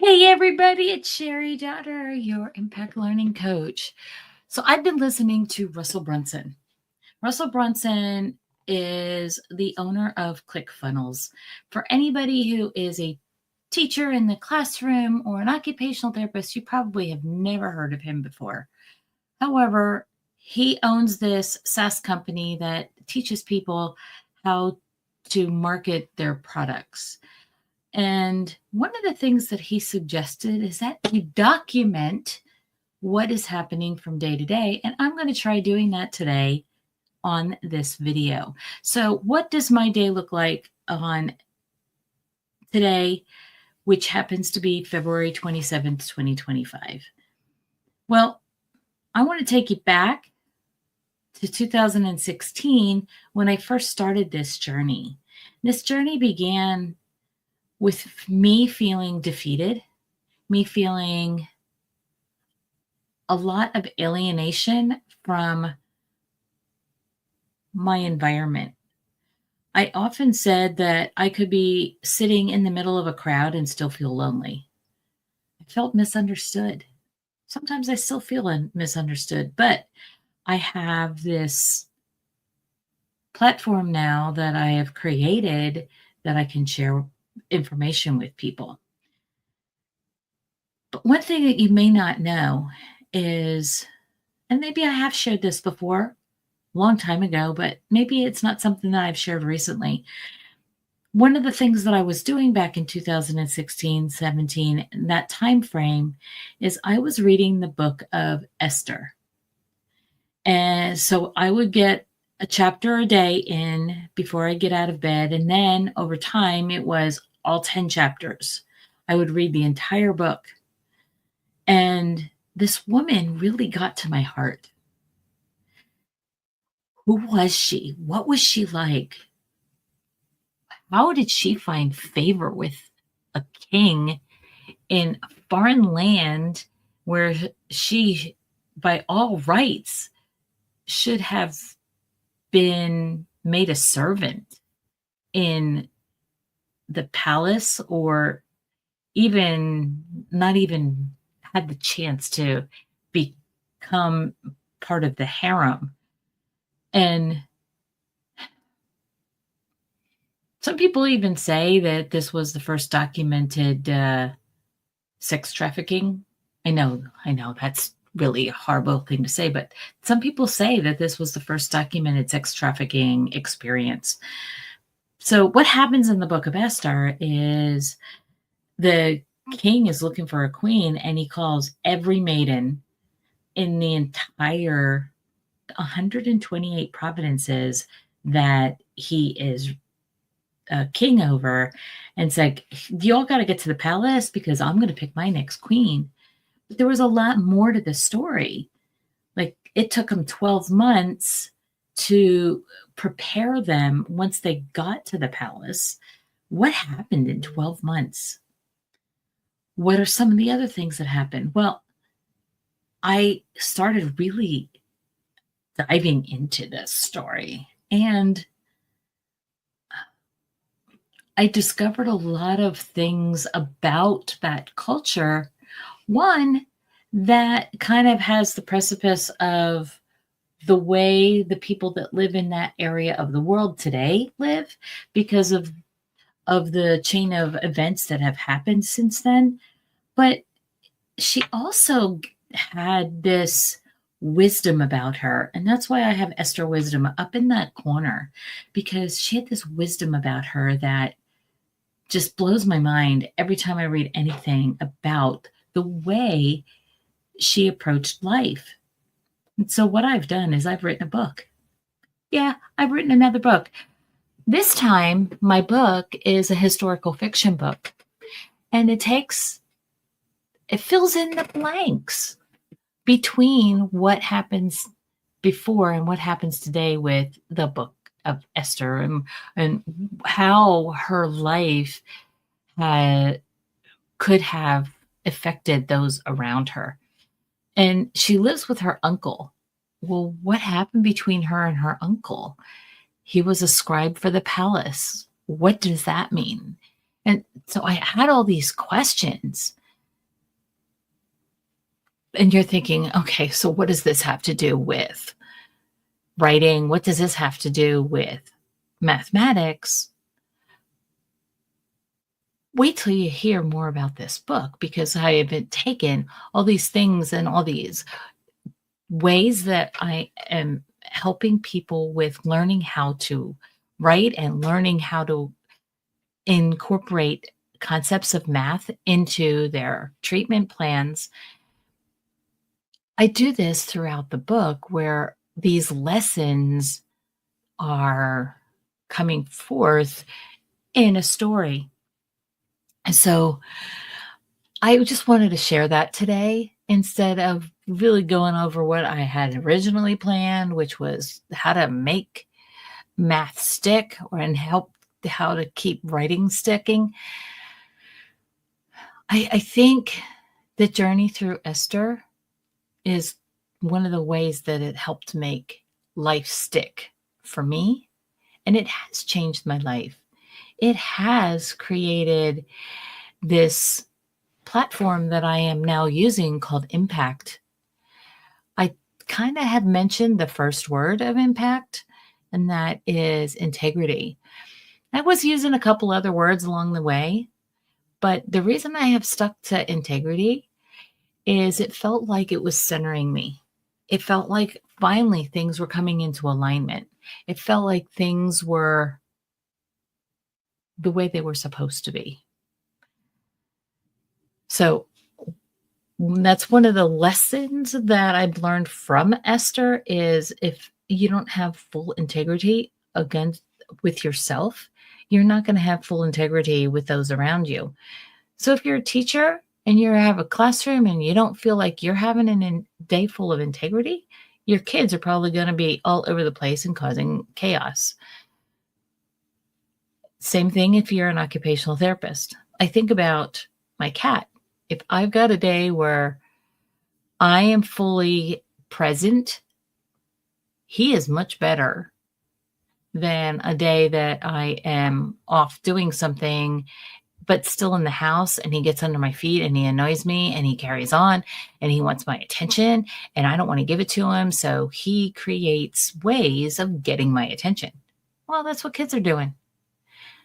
Hey everybody, it's Sherry Dotter, your Impact Learning Coach. So I've been listening to Russell Brunson. Russell Brunson is the owner of ClickFunnels. For anybody who is a teacher in the classroom or an occupational therapist, you probably have never heard of him before. However, he owns this SaaS company that teaches people how to market their products. And one of the things that he suggested is that you document what is happening from day to day. And I'm going to try doing that today on this video. So what does my day look like on today, which happens to be February 27th, 2025? Well, I want to take you back to 2016 when I first started this journey. This journey began with me feeling defeated, me feeling a lot of alienation from my environment. I often said that I could be sitting in the middle of a crowd and still feel lonely. I felt misunderstood. Sometimes I still feel misunderstood, but I have this platform now that I have created that I can share information with people. But one thing that you may not know is, and maybe I have shared this before, a long time ago, but maybe it's not something that I've shared recently. One of the things that I was doing back in 2016, 17, that time frame, is I was reading the Book of Esther. And so I would get a chapter a day in before I get out of bed. And then over time, it was all 10 chapters. I would read the entire book. And this woman really got to my heart. Who was she? What was she like? How did she find favor with a king in a foreign land where she, by all rights, should have been made a servant in the palace, or even not even had the chance to become part of the harem? And some people even say that this was the first documented sex trafficking. I know that's really a horrible thing to say, but some people say that this was the first documented sex trafficking experience. So what happens in the Book of Esther is the king is looking for a queen, and he calls every maiden in the entire 128 provinces that he is king over, and it's like, you all got to get to the palace because I'm going to pick my next queen. But there was a lot more to the story. Like, it took them 12 months to prepare them once they got to the palace. What happened in 12 months? What are some of the other things that happened? Well, I started really diving into this story, and I discovered a lot of things about that culture. One that kind of has the precipice of the way the people that live in that area of the world today live, because of the chain of events that have happened since then. But she also had this wisdom about her. And that's why I have Esther Wisdom up in that corner, because she had this wisdom about her that just blows my mind every time I read anything about the way she approached life. And so what I've done is I've written a book. Yeah, I've written another book. This time, my book is a historical fiction book, and it fills in the blanks between what happens before and what happens today with the Book of Esther, and how her life could have affected those around her. And she lives with her uncle. Well, what happened between her and her uncle? He was a scribe for the palace. What does that mean? And so I had all these questions. And you're thinking, okay, so what does this have to do with writing? What does this have to do with mathematics? Wait till you hear more about this book, because I have been taken all these things and all these ways that I am helping people with learning how to write and learning how to incorporate concepts of math into their treatment plans. I do this throughout the book where these lessons are coming forth in a story. And so I just wanted to share that today instead of really going over what I had originally planned, which was how to make math stick and help how to keep writing sticking. I think the journey through Esther is one of the ways that it helped make life stick for me. And it has changed my life. It has created this platform that I am now using called impact. I kind of have mentioned the first word of impact, and that is integrity. I was using a couple other words along the way, but the reason I have stuck to integrity is it felt like it was centering me. It felt like finally things were coming into alignment. It felt like things were the way they were supposed to be. So that's one of the lessons that I've learned from Esther is if you don't have full integrity against with yourself, you're not going to have full integrity with those around you. So if you're a teacher and you have a classroom and you don't feel like you're having a day full of integrity, your kids are probably going to be all over the place and causing chaos. Same thing if you're an occupational therapist. I think about my cat. If I've got a day where I am fully present, he is much better than a day that I am off doing something, but still in the house, and he gets under my feet and he annoys me and he carries on and he wants my attention and I don't want to give it to him. So he creates ways of getting my attention. Well, that's what kids are doing.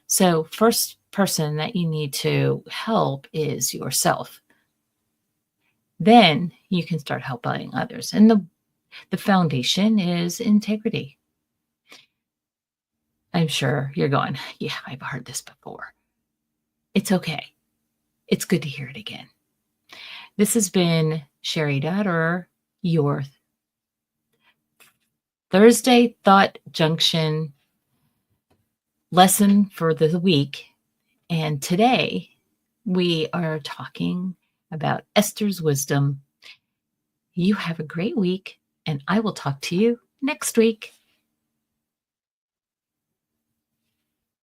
So first person that you need to help is yourself. Then you can start helping others. And the foundation is integrity. I'm sure you're going, yeah, I've heard this before. It's okay. It's good to hear it again. This has been Sherry Dotterer, your Thursday Thought Junction lesson for the week. And today we are talking about Esther's wisdom. You have a great week, and I will talk to you next week.